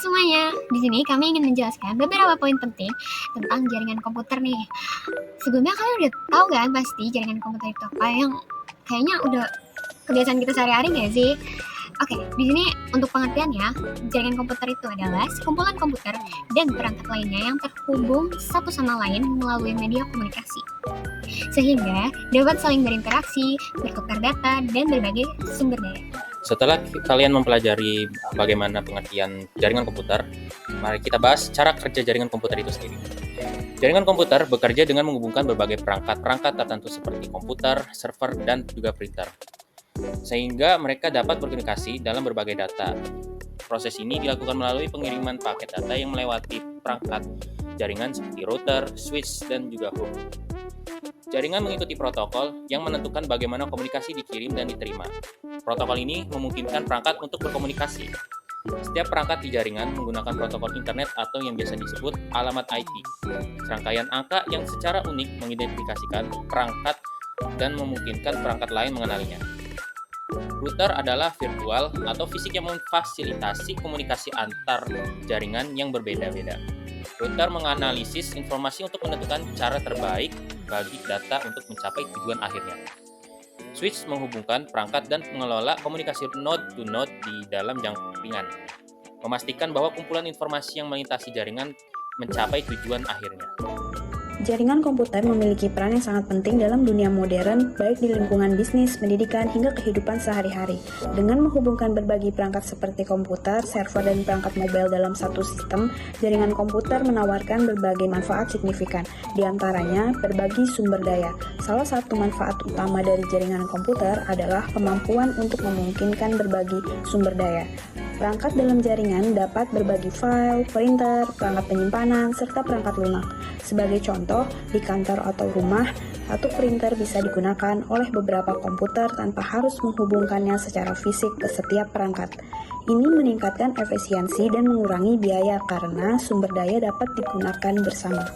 semuanya, di sini kami ingin menjelaskan beberapa poin penting tentang jaringan komputer nih. Sebelumnya kalian udah tahu kan pasti jaringan komputer itu apa, yang kayaknya udah kebiasaan kita sehari-hari nggak sih? Oke, di sini untuk pengertiannya, jaringan komputer itu adalah sekumpulan komputer dan perangkat lainnya yang terhubung satu sama lain melalui media komunikasi, sehingga dapat saling berinteraksi, bertukar data, dan berbagai sumber daya. Setelah kalian mempelajari bagaimana pengertian jaringan komputer, mari kita bahas cara kerja jaringan komputer itu sendiri. Jaringan komputer bekerja dengan menghubungkan berbagai perangkat tertentu seperti komputer, server, dan juga printer, sehingga mereka dapat berkomunikasi dalam berbagai data. Proses ini dilakukan melalui pengiriman paket data yang melewati perangkat jaringan seperti router, switch, dan juga hub. Jaringan mengikuti protokol yang menentukan bagaimana komunikasi dikirim dan diterima. Protokol ini memungkinkan perangkat untuk berkomunikasi. Setiap perangkat di jaringan menggunakan protokol internet atau yang biasa disebut alamat IP, serangkaian angka yang secara unik mengidentifikasikan perangkat dan memungkinkan perangkat lain mengenalinya. Router adalah virtual atau fisik yang memfasilitasi komunikasi antar jaringan yang berbeda-beda. Router menganalisis informasi untuk menentukan cara terbaik bagi data untuk mencapai tujuan akhirnya. Switch menghubungkan perangkat dan mengelola komunikasi node to node di dalam jaringan, memastikan bahwa kumpulan informasi yang melintasi jaringan mencapai tujuan akhirnya. Jaringan komputer memiliki peran yang sangat penting dalam dunia modern, baik di lingkungan bisnis, pendidikan, hingga kehidupan sehari-hari. Dengan menghubungkan berbagai perangkat seperti komputer, server, dan perangkat mobile dalam satu sistem, jaringan komputer menawarkan berbagai manfaat signifikan, di antaranya berbagi sumber daya. Salah satu manfaat utama dari jaringan komputer adalah kemampuan untuk memungkinkan berbagi sumber daya. Perangkat dalam jaringan dapat berbagi file, printer, perangkat penyimpanan, serta perangkat lunak. Sebagai contoh, di kantor atau rumah, satu printer bisa digunakan oleh beberapa komputer tanpa harus menghubungkannya secara fisik ke setiap perangkat. Ini meningkatkan efisiensi dan mengurangi biaya karena sumber daya dapat digunakan bersama.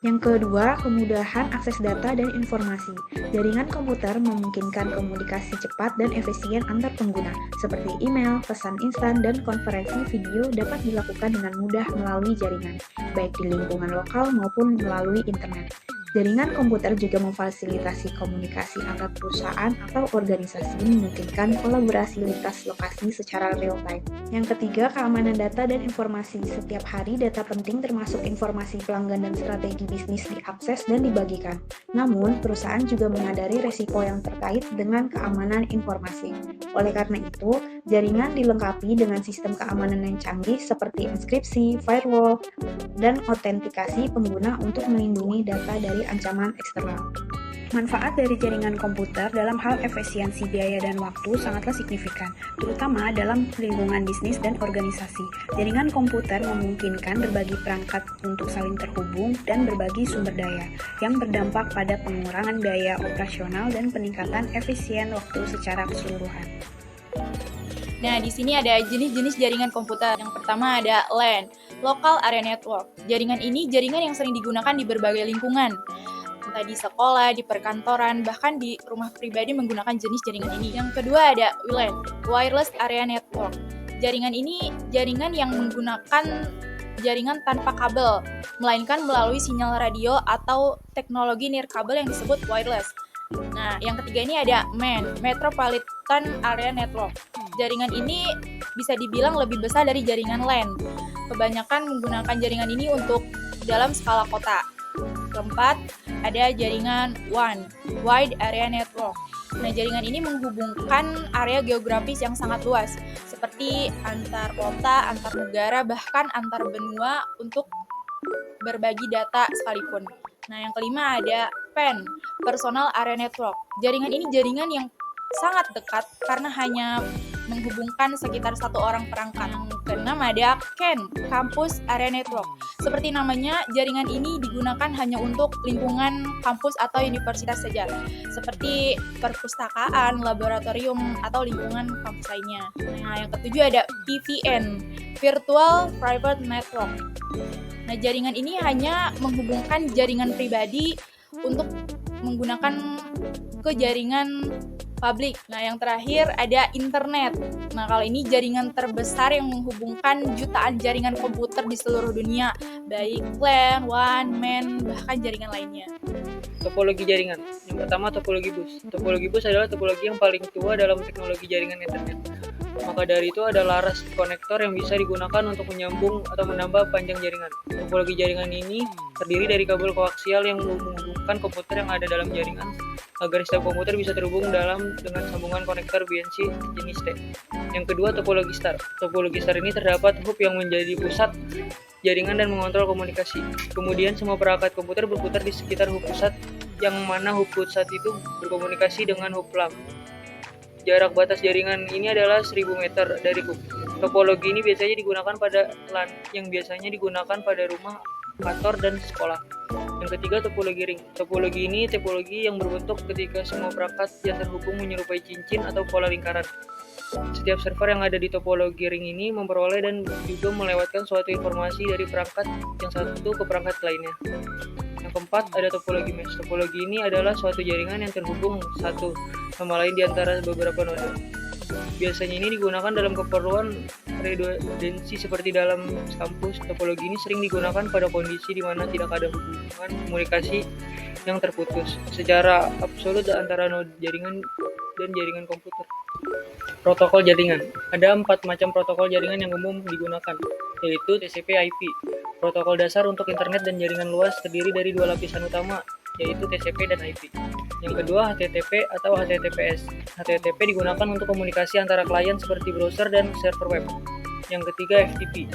Yang kedua, kemudahan akses data dan informasi. Jaringan komputer memungkinkan komunikasi cepat dan efisien antar pengguna, seperti email, pesan instan, dan konferensi video dapat dilakukan dengan mudah melalui jaringan, baik di lingkungan lokal maupun melalui internet. Jaringan komputer juga memfasilitasi komunikasi antar perusahaan atau organisasi, memungkinkan kolaborasi lintas lokasi secara real-time. Yang ketiga, keamanan data dan informasi. Setiap hari, data penting termasuk informasi pelanggan dan strategi bisnis diakses dan dibagikan. Namun, perusahaan juga menyadari resiko yang terkait dengan keamanan informasi. Oleh karena itu, jaringan dilengkapi dengan sistem keamanan yang canggih seperti enkripsi, firewall, dan autentikasi pengguna untuk melindungi data dari ancaman eksternal. Manfaat dari jaringan komputer dalam hal efisiensi biaya dan waktu sangatlah signifikan, terutama dalam lingkungan bisnis dan organisasi. Jaringan komputer memungkinkan berbagi perangkat untuk saling terhubung dan berbagi sumber daya, yang berdampak pada pengurangan biaya operasional dan peningkatan efisien waktu secara keseluruhan. Nah, di sini ada jenis-jenis jaringan komputer. Yang pertama ada LAN, Local Area Network. Jaringan ini jaringan yang sering digunakan di berbagai lingkungan. Entah di sekolah, di perkantoran, bahkan di rumah pribadi menggunakan jenis jaringan ini. Yang kedua ada WLAN, Wireless Area Network. Jaringan ini jaringan yang menggunakan jaringan tanpa kabel, melainkan melalui sinyal radio atau teknologi nirkabel yang disebut wireless. Nah, yang ketiga ini ada MAN, Metropolitan Area Network. Jaringan ini bisa dibilang lebih besar dari jaringan LAN. Kebanyakan menggunakan jaringan ini untuk dalam skala kota. Keempat, ada jaringan WAN, Wide Area Network. Nah, jaringan ini menghubungkan area geografis yang sangat luas, seperti antar kota, antar negara, bahkan antar benua untuk berbagi data sekalipun. Nah, yang kelima ada PAN, Personal Area Network. Jaringan ini jaringan yang sangat dekat karena hanya menghubungkan sekitar satu orang perangkat. Yang keenam ada CAN, Campus Area Network. Seperti namanya, jaringan ini digunakan hanya untuk lingkungan kampus atau universitas saja, seperti perpustakaan, laboratorium, atau lingkungan kampus lainnya. Nah, yang ketujuh ada VPN, Virtual Private Network. Nah, jaringan ini hanya menghubungkan jaringan pribadi untuk menggunakan ke jaringan publik. Nah, yang terakhir ada internet. Nah, kalau ini jaringan terbesar yang menghubungkan jutaan jaringan komputer di seluruh dunia, baik LAN, WAN, MAN, bahkan jaringan lainnya. Topologi jaringan. Yang pertama, topologi bus. Topologi bus adalah topologi yang paling tua dalam teknologi jaringan internet. Maka dari itu ada laras konektor yang bisa digunakan untuk menyambung atau menambah panjang jaringan. Topologi jaringan ini terdiri dari kabel koaksial yang menghubungkan komputer yang ada dalam jaringan agar setiap komputer bisa terhubung dengan sambungan konektor BNC jenis T. Yang kedua, topologi star. Topologi star ini terdapat hub yang menjadi pusat jaringan dan mengontrol komunikasi. Kemudian semua perangkat komputer berputar di sekitar hub pusat, yang mana hub pusat itu berkomunikasi dengan hub lam. Jarak batas jaringan ini adalah 1000 meter dari hub. Topologi ini biasanya digunakan pada LAN, yang biasanya digunakan pada rumah, kantor, dan sekolah. Yang ketiga, topologi ring. Topologi ini topologi yang berbentuk ketika semua perangkat yang terhubung menyerupai cincin atau pola lingkaran. Setiap server yang ada di topologi ring ini memperoleh dan juga melewatkan suatu informasi dari perangkat yang satu ke perangkat lainnya. Yang keempat, ada topologi mesh. Topologi ini adalah suatu jaringan yang terhubung satu sama lain di antara beberapa node. Biasanya ini digunakan dalam keperluan redundansi seperti dalam kampus. Topologi ini sering digunakan pada kondisi di mana tidak ada hubungan komunikasi yang terputus secara absolut antara node jaringan dan jaringan komputer. Protokol jaringan. Ada 4 macam protokol jaringan yang umum digunakan, yaitu TCP/IP. Protokol dasar untuk internet dan jaringan luas terdiri dari 2 lapisan utama, yaitu TCP dan IP. Yang kedua, HTTP atau HTTPS. HTTP digunakan untuk komunikasi antara klien seperti browser dan server web. Yang ketiga, FTP,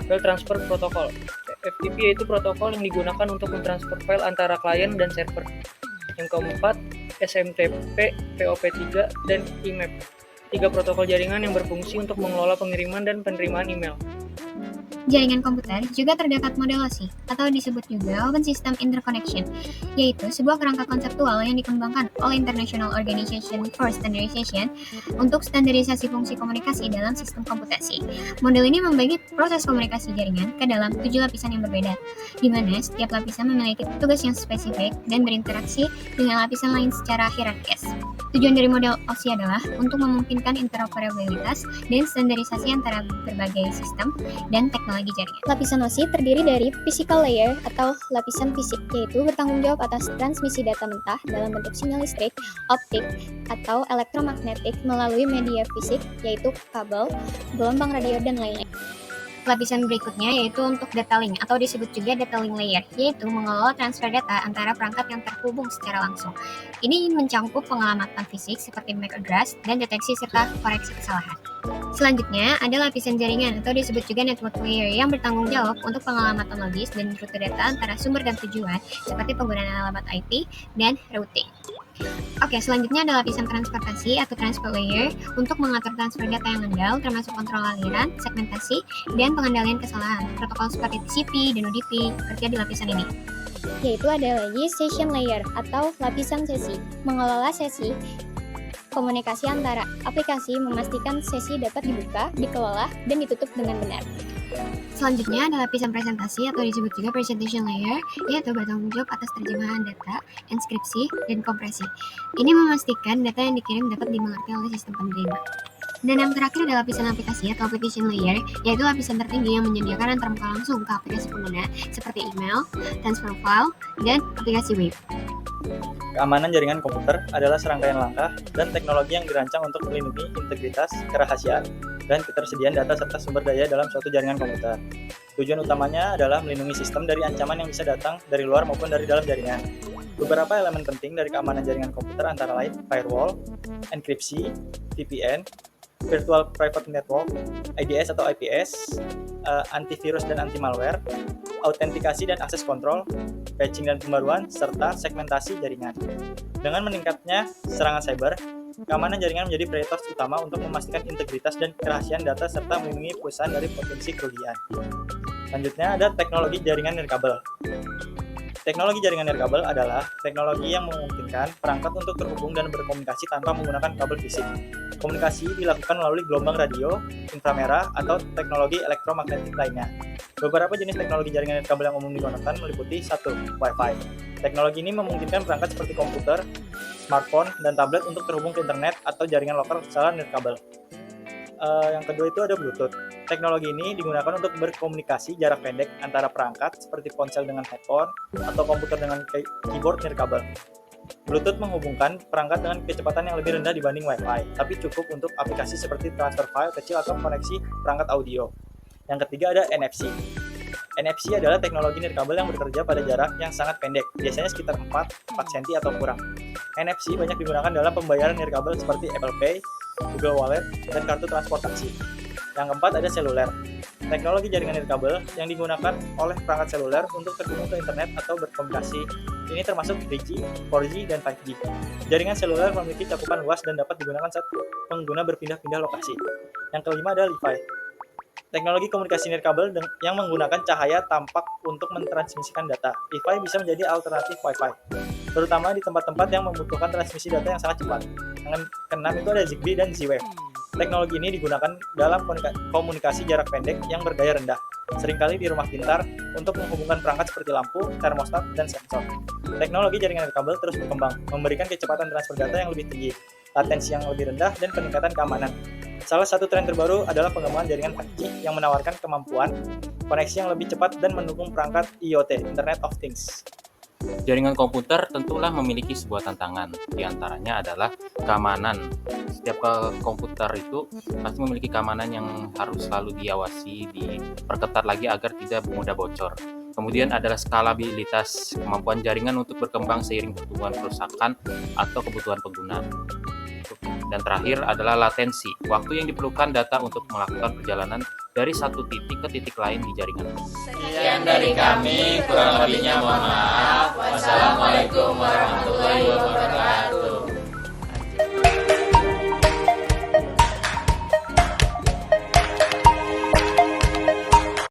File Transfer Protocol. FTP yaitu protokol yang digunakan untuk mentransfer file antara klien dan server. Yang keempat, SMTP, POP3, dan IMAP. 3 protokol jaringan yang berfungsi untuk mengelola pengiriman dan penerimaan email. Jaringan komputer juga terdapat model OSI atau disebut juga Open System Interconnection, yaitu sebuah kerangka konseptual yang dikembangkan oleh International Organization for Standardization untuk standarisasi fungsi komunikasi dalam sistem komputasi. Model ini membagi proses komunikasi jaringan ke dalam 7 lapisan yang berbeda, di mana setiap lapisan memiliki tugas yang spesifik dan berinteraksi dengan lapisan lain secara hierarkis. Tujuan dari model OSI adalah untuk memungkinkan interoperabilitas dan standarisasi antara berbagai sistem dan teknologi jaringan. Lapisan OSI terdiri dari physical layer atau lapisan fisik, yaitu bertanggung jawab atas transmisi data mentah dalam bentuk sinyal listrik, optik, atau elektromagnetik melalui media fisik, yaitu kabel, gelombang radio, dan lainnya. Lapisan berikutnya yaitu untuk data link atau disebut juga data link layer, yaitu mengelola transfer data antara perangkat yang terhubung secara langsung. Ini mencakup pengamatan fisik seperti MAC address dan deteksi serta koreksi kesalahan. Selanjutnya ada lapisan jaringan atau disebut juga network layer yang bertanggung jawab untuk pengamatan logis dan rute data antara sumber dan tujuan seperti penggunaan alamat IP dan routing. Oke, selanjutnya ada lapisan transportasi atau transport layer untuk mengatur transfer data yang andal termasuk kontrol aliran, segmentasi, dan pengendalian kesalahan. Protokol seperti TCP dan UDP bekerja di lapisan ini. Yaitu ada lagi session layer atau lapisan sesi, mengelola sesi komunikasi antara aplikasi, memastikan sesi dapat dibuka, dikelola, dan ditutup dengan benar. Selanjutnya ada lapisan presentasi atau disebut juga presentation layer, yaitu bertanggung jawab atas terjemahan data, enskripsi, dan kompresi. Ini memastikan data yang dikirim dapat dimengerti oleh sistem penerima. Dan yang terakhir adalah lapisan aplikasi atau application layer, yaitu lapisan tertinggi yang menyediakan antarmuka langsung ke aplikasi pengguna seperti email, transfer file, dan aplikasi web. Keamanan jaringan komputer adalah serangkaian langkah dan teknologi yang dirancang untuk melindungi integritas, kerahasiaan, dan ketersediaan data serta sumber daya dalam suatu jaringan komputer. Tujuan utamanya adalah melindungi sistem dari ancaman yang bisa datang dari luar maupun dari dalam jaringan. Beberapa elemen penting dari keamanan jaringan komputer antara lain firewall, enkripsi, VPN, virtual private network, IDS atau IPS, antivirus dan anti-malware, autentikasi dan akses kontrol, patching dan pembaruan, serta segmentasi jaringan. Dengan meningkatnya serangan cyber, keamanan jaringan menjadi prioritas utama untuk memastikan integritas dan kerahasiaan data serta melindungi perusahaan dari potensi kerugian. Selanjutnya ada teknologi jaringan nirkabel. Teknologi jaringan nirkabel adalah teknologi yang memungkinkan perangkat untuk terhubung dan berkomunikasi tanpa menggunakan kabel fisik. Komunikasi dilakukan melalui gelombang radio, inframerah, atau teknologi elektromagnetik lainnya. Beberapa jenis teknologi jaringan nirkabel yang umum digunakan meliputi 1. Wi-Fi. Teknologi ini memungkinkan perangkat seperti komputer, smartphone, dan tablet untuk terhubung ke internet atau jaringan lokal secara nirkabel. Yang kedua itu ada Bluetooth. Teknologi ini digunakan untuk berkomunikasi jarak pendek antara perangkat seperti ponsel dengan headphone atau komputer dengan keyboard nirkabel. Bluetooth menghubungkan perangkat dengan kecepatan yang lebih rendah dibanding Wi-Fi, tapi cukup untuk aplikasi seperti transfer file kecil atau koneksi perangkat audio. Yang ketiga ada NFC. NFC adalah teknologi nirkabel yang bekerja pada jarak yang sangat pendek, biasanya sekitar 4 cm atau kurang. NFC banyak digunakan dalam pembayaran nirkabel seperti Apple Pay, Google Wallet, dan kartu transportasi. Yang keempat ada seluler. Teknologi jaringan nirkabel yang digunakan oleh perangkat seluler untuk terhubung ke internet atau berkomunikasi. Ini termasuk 3G, 4G, dan 5G. Jaringan seluler memiliki cakupan luas dan dapat digunakan saat pengguna berpindah-pindah lokasi. Yang kelima ada Li-Fi. Teknologi komunikasi nirkabel yang menggunakan cahaya tampak untuk mentransmisikan data. Li-Fi bisa menjadi alternatif Wi-Fi, terutama di tempat-tempat yang membutuhkan transmisi data yang sangat cepat. Yang keenam itu ada Zigbee dan Z-Wave. Teknologi ini digunakan dalam komunikasi jarak pendek yang berdaya rendah, seringkali di rumah pintar untuk menghubungkan perangkat seperti lampu, termostat, dan sensor. Teknologi jaringan nirkabel terus berkembang, memberikan kecepatan transfer data yang lebih tinggi, latensi yang lebih rendah, dan peningkatan keamanan. Salah satu tren terbaru adalah pengembangan jaringan 5G yang menawarkan kemampuan koneksi yang lebih cepat dan mendukung perangkat IoT, Internet of Things. Jaringan komputer tentulah memiliki sebuah tantangan, di antaranya adalah keamanan. Setiap komputer itu pasti memiliki keamanan yang harus selalu diawasi, diperketat lagi agar tidak mudah bocor. Kemudian adalah skalabilitas, kemampuan jaringan untuk berkembang seiring pertumbuhan kerusakan atau kebutuhan pengguna. Dan terakhir adalah latensi, waktu yang diperlukan data untuk melakukan perjalanan dari satu titik ke titik lain di jaringan. Sekian dari kami, kurang lebihnya mohon maaf.